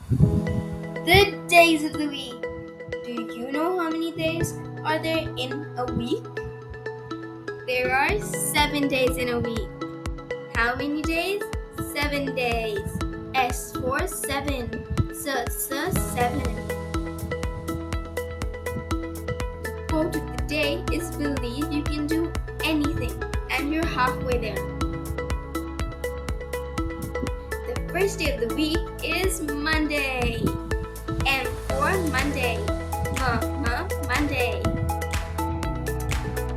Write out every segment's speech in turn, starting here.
The days of the week. Do you know how many days are there in a week? There are 7 days in a week. How many days? 7 days. S for 7. Seven. The quote of the day is believe you can do anything and you're halfway there. The first day of the week is Monday. M for Monday. Monday.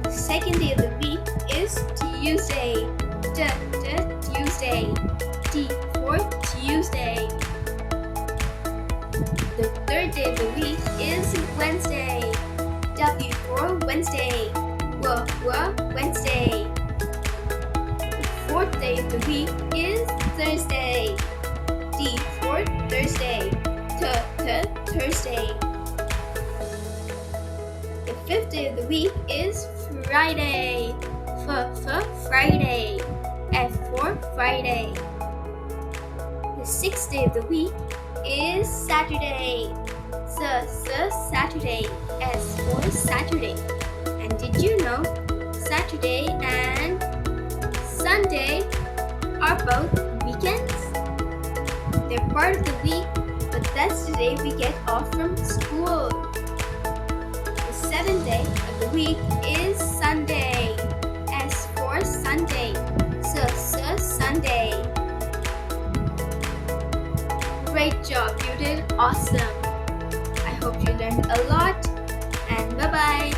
The second day of the week is Tuesday. Tuesday. T for Tuesday. The third day of the week is Wednesday. W for Wednesday. Wednesday. The fourth day of the week is Thursday. D for Thursday. Thursday. The fifth day of the week is Friday. Friday. F for Friday. The sixth day of the week is Saturday. Saturday. S for Saturday. And did you know Saturday and Sunday are both weekends? They're part of the week, but that's the day we get off from school. The seventh day of the week is Sunday. S for Sunday. Sunday. Great job, you did awesome. I hope you learned a lot, and bye-bye.